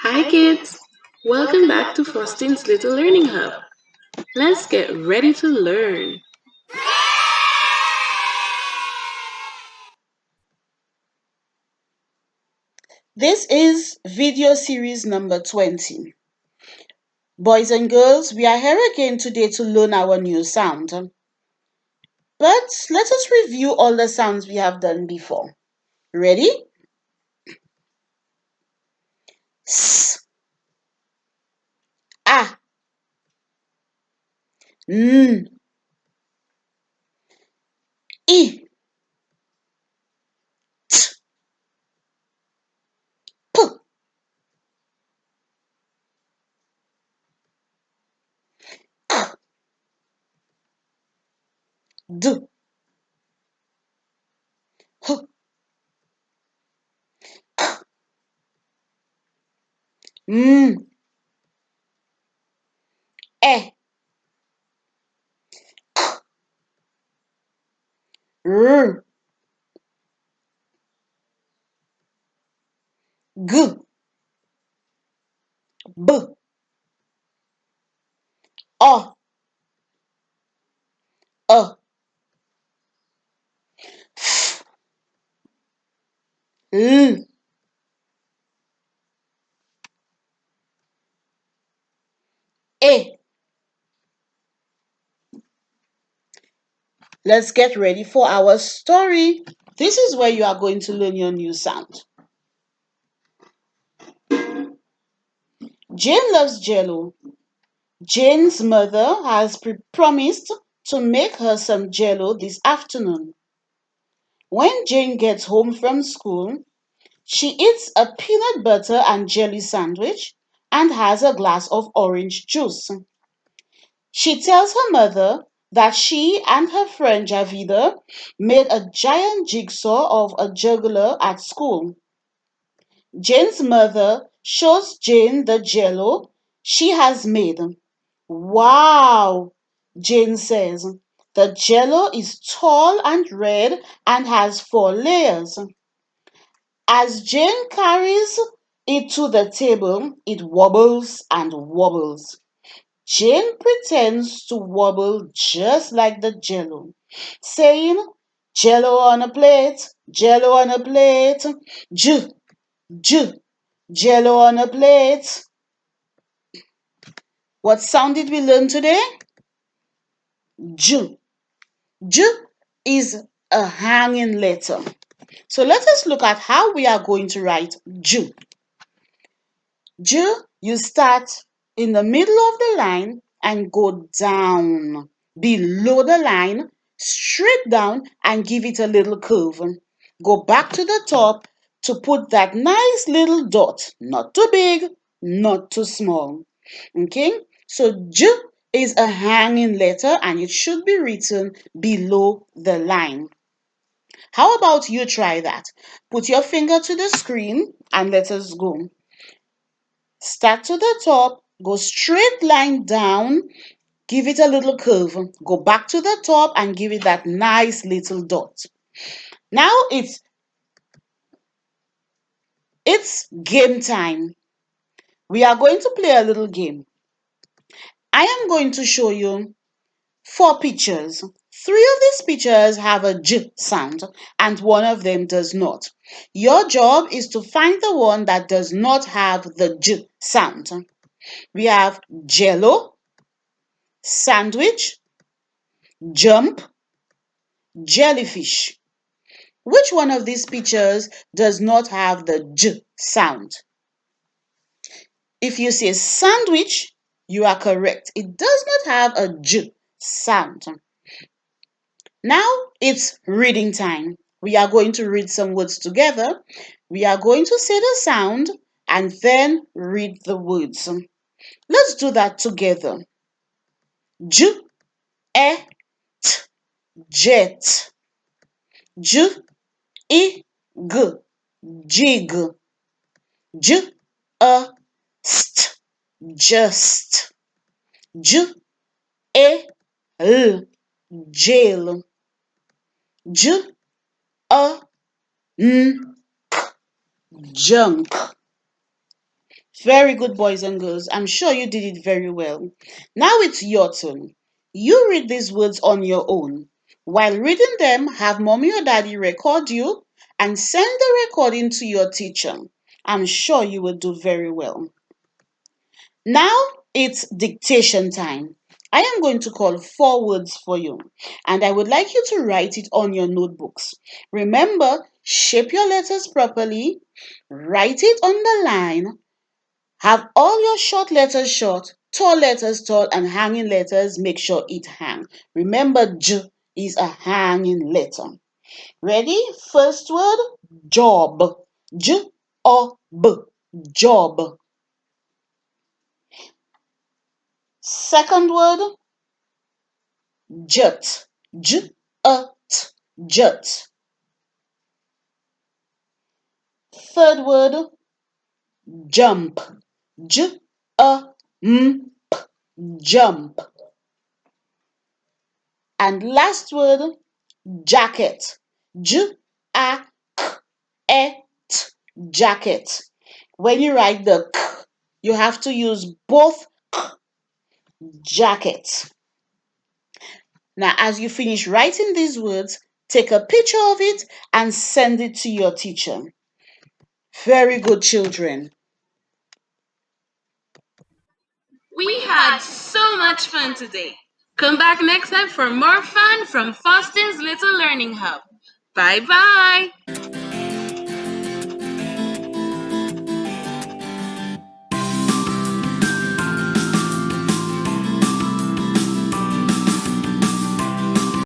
Hi kids! Welcome back to Fostin's Little Learning Hub. Let's get ready to learn. This is video series number 20. Boys and girls, we are here again today to learn our new sound. But let us review all the sounds we have done before. Ready? S, A, N, I, T, P, K, D, H, K, M, E, K, R, G, B, O, F, L, E. Let's get ready for our story. This is where you are going to learn your new sound. Jane loves Jello. Jane's mother has promised to make her some Jello this afternoon. When Jane gets home from school, she eats a peanut butter and jelly sandwich and has a glass of orange juice. She tells her mother that she and her friend Javida made a giant jigsaw of a juggler at school. Jane's mother shows Jane the Jello she has made. Wow, Jane says. The Jello is tall and red and has 4 layers. As Jane carries it to the table, it wobbles and wobbles. Jane pretends to wobble just like the Jello, saying, Jello on a plate, Jello on a plate, J, J, Jello on a plate. What sound did we learn today? J. J is a hanging letter. So let us look at how we are going to write J. J, you start in the middle of the line and go down below the line, straight down and give it a little curve. Go back to the top to put that nice little dot, not too big, not too small. Okay, so J is a hanging letter and it should be written below the line. How about you try that? Put your finger to the screen and let us go. Start to the top, go straight line down, give it a little curve. Go back to the top and give it that nice little dot. Now it's game time. We are going to play a little game. I am going to show you 4 pictures. 3 of these pictures have a J sound and one of them does not. Your job is to find the one that does not have the J sound. We have Jello, sandwich, jump, jellyfish. Which one of these pictures does not have the J sound? If you say sandwich, you are correct. It does not have a J sound. Now it's reading time. We are going to read some words together. We are going to say the sound and then read the words. Let's do that together. J, E, T, jet. J, I, G, jig. J, A, st, just. J, A, L, jail. J, A, N, junk. Very good, boys and girls. I'm sure you did it very well. Now it's your turn. You read these words on your own. While reading them, have mommy or daddy record you and send the recording to your teacher. I'm sure you will do very well. Now it's dictation time. I am going to call four words for you, and I would like you to write it on your notebooks. Remember, shape your letters properly, write it on the line, have all your short letters short, tall letters tall, and hanging letters make sure it hang. Remember, J is a hanging letter. Ready? First word, job. J-O-B, job. Second word, jut. J-U-T, jut. Third word, jump. J-U-M-P, jump. And last word, jacket. J-A-C-E-T, jacket. When you write the k, you have to use both jacket. Now, as you finish writing these words, take a picture of it and send it to your teacher. Very good, children. We had so much fun today. Come back next time for more fun from Fostin's Little Learning Hub. Bye bye.